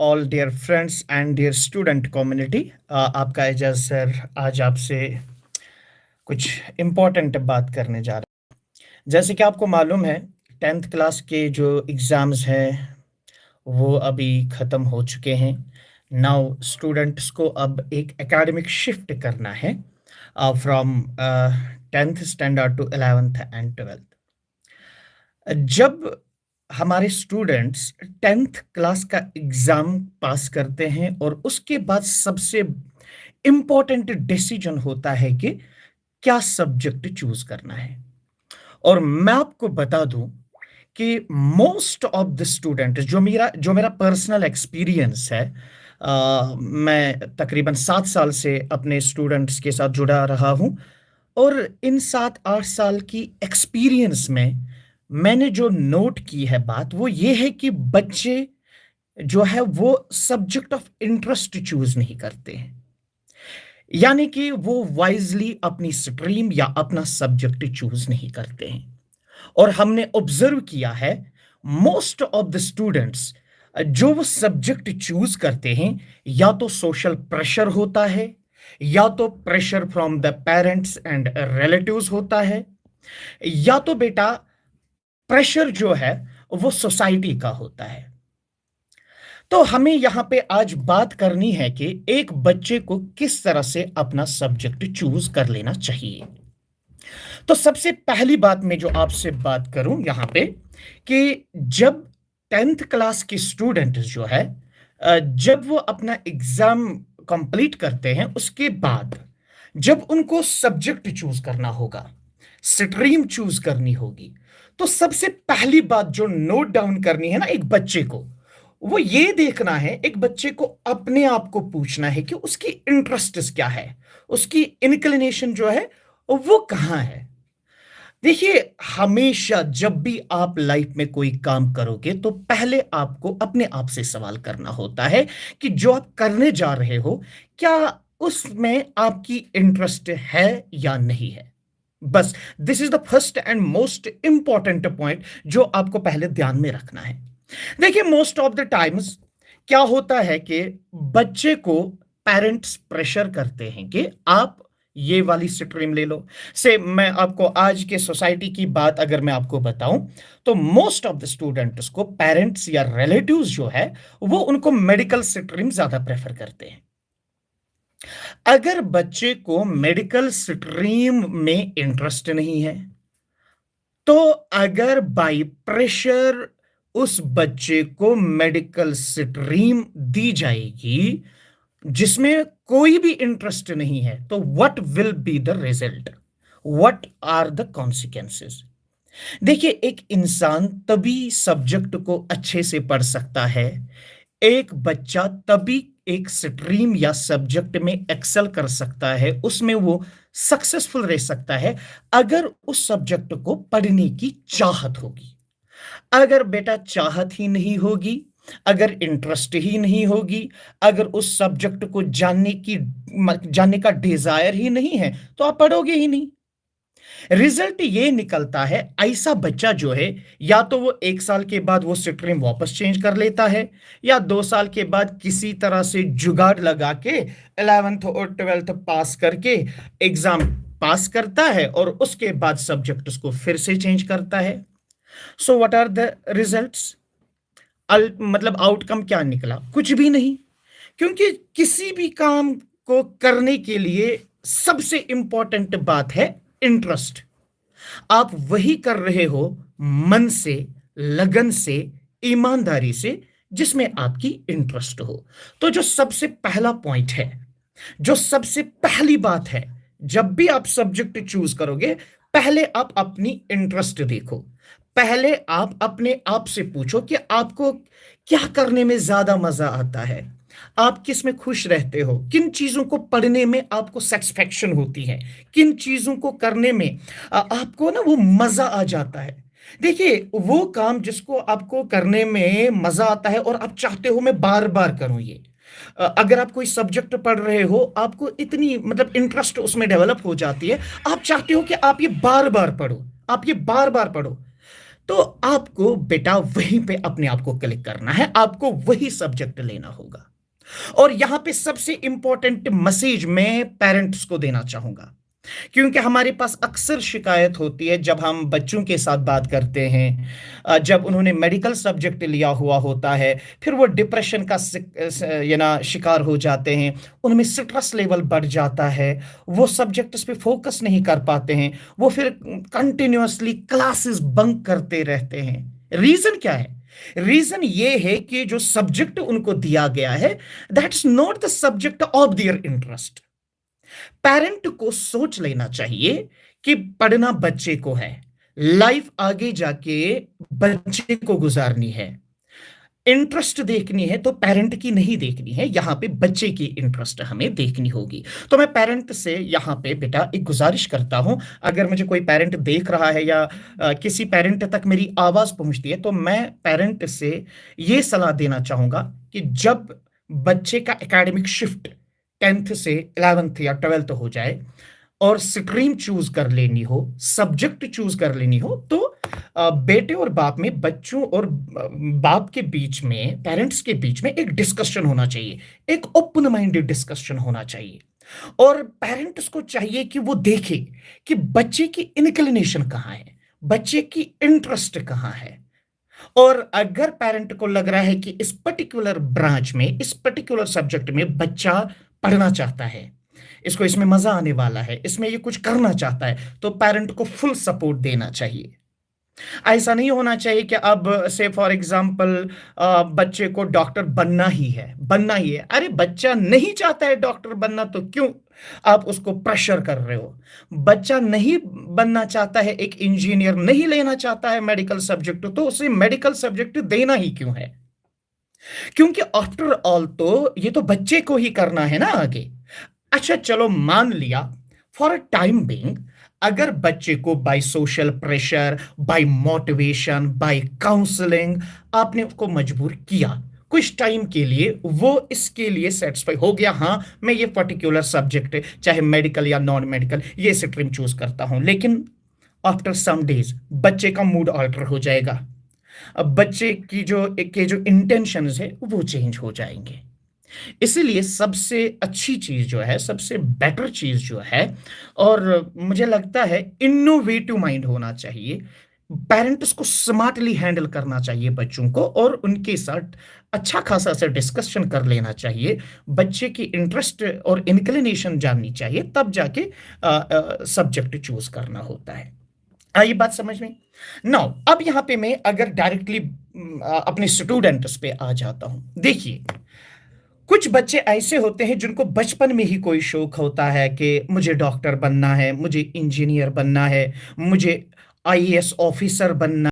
All dear friends and dear student community. आपका Aijaz sir आज आपसे कुछ इम्पोर्टेंट बात करने जा रहा है। जैसे कि आपको मालूम है, 10th क्लास के जो एग्ज़ाम्स हैं वो अभी ख़त्म हो चुके हैं। नाउ स्टूडेंट्स को अब एक एकेडमिक शिफ्ट करना है from 10th standard to 11th and 12th। जब हमारे स्टूडेंट्स 10th क्लास का एग्जाम पास करते हैं और उसके बाद सबसे इंपॉर्टेंट डिसीजन होता है कि क्या सब्जेक्ट चूज करना है। और मैं आपको बता दूं कि मोस्ट ऑफ द स्टूडेंट जो मेरा पर्सनल एक्सपीरियंस है, मैं तकरीबन 7 साल से अपने स्टूडेंट्स के साथ जुड़ा रहा हूं। और इन 7-8 साल की एक्सपीरियंस में मैंने जो नोट की है बात वो ये है कि बच्चे जो है वो सब्जेक्ट ऑफ इंटरेस्ट चूज नहीं करते हैं। यानी कि वो वाइजली अपनी स्ट्रीम या अपना सब्जेक्ट चूज नहीं करते हैं। और हमने ऑब्जर्व किया है मोस्ट ऑफ द स्टूडेंट्स जो वो सब्जेक्ट चूज करते हैं, या तो सोशल प्रेशर होता है, या तो pressure from the parents and relatives होता है, या तो बेटा प्रेशर जो है वो सोसाइटी का होता है। तो हमें यहां पे आज बात करनी है कि एक बच्चे को किस तरह से अपना सब्जेक्ट चूज कर लेना चाहिए। तो सबसे पहली बात मैं जो आपसे बात करूं यहां पे कि जब 10th क्लास के स्टूडेंट जो है, जब वो अपना एग्जाम कंप्लीट करते हैं उसके बाद जब उनको सब्जेक्ट चूज करना होगा, स्ट्रीम चूज करनी होगी, तो सबसे पहली बात जो नोट डाउन करनी है ना एक बच्चे को, वो ये देखना है, एक बच्चे को अपने आप को पूछना है कि उसकी इंटरेस्ट क्या है, उसकी इंक्लिनेशन जो है वो कहां है। देखिए, हमेशा जब भी आप लाइफ में कोई काम करोगे तो पहले आपको अपने आप से सवाल करना होता है कि जो आप करने जा रहे हो क्या उसमें आपकी इंटरेस्ट है या नहीं है। बस this is the first and most important point जो आपको पहले ध्यान में रखना है। देखिए, मोस्ट ऑफ द टाइम्स क्या होता है कि बच्चे को पेरेंट्स प्रेशर करते हैं कि आप ये वाली स्ट्रीम ले लो। से मैं आपको आज के सोसाइटी की बात अगर मैं आपको बताऊं तो मोस्ट ऑफ द स्टूडेंट्स को पेरेंट्स या रिलेटिव्स जो है वो उनको मेडिकल स्ट्रीम ज्यादा प्रेफर करते हैं। अगर बच्चे को मेडिकल स्ट्रीम में इंटरेस्ट नहीं है तो अगर बाई प्रेशर उस बच्चे को मेडिकल स्ट्रीम दी जाएगी जिसमें कोई भी इंटरेस्ट नहीं है, तो what will be the result, what are the consequences. देखिए, एक इंसान तभी सब्जेक्ट को अच्छे से पढ़ सकता है, एक बच्चा तभी एक स्ट्रीम या सब्जेक्ट में एक्सेल कर सकता है, उसमें वो सक्सेसफुल रह सकता है अगर उस सब्जेक्ट को पढ़ने की चाहत होगी। अगर बेटा चाहत ही नहीं होगी, अगर इंटरेस्ट ही नहीं होगी, अगर उस सब्जेक्ट को जानने का डिजायर ही नहीं है तो आप पढ़ोगे ही नहीं। रिजल्ट ये निकलता है, ऐसा बच्चा जो है या तो वो 1 साल के बाद वो स्ट्रीम वापस चेंज कर लेता है, या 2 साल के बाद किसी तरह से जुगाड़ लगा के 11th और 12th पास करके एग्जाम पास करता है और उसके बाद सब्जेक्ट उसको फिर से चेंज करता है। So what are the results? मतलब आउटकम क्या निकला? कुछ भी नहीं। क्योंकि किसी भी काम को करने के लिए सबसे इंपॉर्टेंट बात है इंटरेस्ट। आप वही कर रहे हो मन से, लगन से, ईमानदारी से जिसमें आपकी इंटरेस्ट हो। तो जो सबसे पहला पॉइंट है, जो सबसे पहली बात है, जब भी आप सब्जेक्ट चूज करोगे पहले आप अपनी इंटरेस्ट देखो। पहले आप अपने आप से पूछो कि आपको क्या करने में ज्यादा मजा आता है, आप किस में खुश रहते हो, किन चीजों को पढ़ने में आपको सेटिस्फेक्शन होती है, किन चीजों को करने में आपको ना वो मजा आ जाता है। देखिए, वो काम जिसको आपको करने में मजा आता है और आप चाहते हो मैं बार बार करूं ये, अगर आप कोई सब्जेक्ट पढ़ रहे हो आपको इतनी मतलब इंटरेस्ट उसमें डेवलप हो जाती है, आप चाहते हो कि आप ये बार बार पढ़ो, आप ये बार बार पढ़ो। तो आपको बेटा वहीं पे अपने आप को क्लिक करना है, आपको वही सब्जेक्ट लेना होगा। और यहां पे सबसे इंपॉर्टेंट मैसेज मैं पेरेंट्स को देना चाहूंगा, क्योंकि हमारे पास अक्सर शिकायत होती है जब हम बच्चों के साथ बात करते हैं, जब उन्होंने मेडिकल सब्जेक्ट लिया हुआ होता है, फिर वो डिप्रेशन का शिकार हो जाते हैं, उनमें स्ट्रेस लेवल बढ़ जाता है, वो सब्जेक्ट्स पे फोकस नहीं कर पाते हैं, वो फिर कंटिन्यूअसली क्लासेस बंक करते रहते हैं। रीजन क्या है? रीजन ये है कि जो सब्जेक्ट उनको दिया गया है, that's not the subject of their interest. Parent को सोच लेना चाहिए कि पढ़ना बच्चे को है, लाइफ आगे जाके बच्चे को गुजारनी है, इंटरेस्ट देखनी है तो पेरेंट की नहीं देखनी है, यहां पे बच्चे की इंटरेस्ट हमें देखनी होगी। तो मैं पेरेंट से यहां पे बेटा एक गुजारिश करता हूं, अगर मुझे कोई पेरेंट देख रहा है या किसी पेरेंट तक मेरी आवाज पहुंचती है, तो मैं पेरेंट से यह सलाह देना चाहूंगा कि जब बच्चे का एकेडमिक शिफ्ट 10th से 11th या 12th हो जाए और स्ट्रीम चूज कर लेनी हो, सब्जेक्ट चूज कर लेनी हो, तो बेटे और बाप में, बच्चों और बाप के बीच में, पेरेंट्स के बीच में एक डिस्कशन होना चाहिए, एक ओपन माइंडेड डिस्कशन होना चाहिए। और पेरेंट्स को चाहिए कि वो देखे कि बच्चे की इंक्लिनेशन कहाँ है, बच्चे की इंटरेस्ट कहाँ है। और अगर पेरेंट को लग रहा है कि इस पर्टिकुलर ब्रांच में, इस पर्टिकुलर सब्जेक्ट में बच्चा पढ़ना चाहता है, इसको इसमें मजा आने वाला है, इसमें ये कुछ करना चाहता है, तो पेरेंट को फुल सपोर्ट देना चाहिए। ऐसा नहीं होना चाहिए कि अब से फॉर एग्जांपल बच्चे को डॉक्टर बनना ही है, बनना ही है। अरे बच्चा नहीं चाहता है डॉक्टर बनना, तो क्यों आप उसको प्रेशर कर रहे हो? बच्चा नहीं बनना चाहता है, एक इंजीनियर नहीं लेना चाहता है मेडिकल सब्जेक्ट, तो उसे मेडिकल सब्जेक्ट देना ही क्यों है? क्योंकि आफ्टर ऑल तो ये तो बच्चे को ही करना है ना आगे। अच्छा चलो मान लिया फॉर अ टाइम बिंग, अगर बच्चे को by social pressure, by motivation, by counselling आपने उसको मजबूर किया, कुछ टाइम के लिए वो इसके लिए सेटिस्फाई हो गया, हाँ मैं ये पर्टिकुलर सब्जेक्ट चाहे मेडिकल या नॉन मेडिकल ये स्ट्रीम चूज करता हूं, लेकिन आफ्टर सम डेज बच्चे का मूड ऑल्टर हो जाएगा, अब बच्चे की जो इंटेंशंस है वो चेंज हो जाएंगे। इसीलिए सबसे अच्छी चीज जो है, सबसे बेटर चीज जो है, और मुझे लगता है इनोवेटिव माइंड होना चाहिए, पेरेंट्स को स्मार्टली हैंडल करना चाहिए बच्चों को, और उनके साथ अच्छा खासा से डिस्कशन कर लेना चाहिए, बच्चे की इंटरेस्ट और इंक्लिनेशन जाननी चाहिए, तब जाके सब्जेक्ट चूज करना होता है। ये बात समझ में? नाउ अब यहां पे मैं अगर डायरेक्टली अपने स्टूडेंट्स पे आ जाता हूं, देखिए कुछ बच्चे ऐसे होते हैं जिनको बचपन में ही कोई शौक होता है कि मुझे डॉक्टर बनना है, मुझे इंजीनियर बनना है, मुझे आईएएस ऑफिसर बनना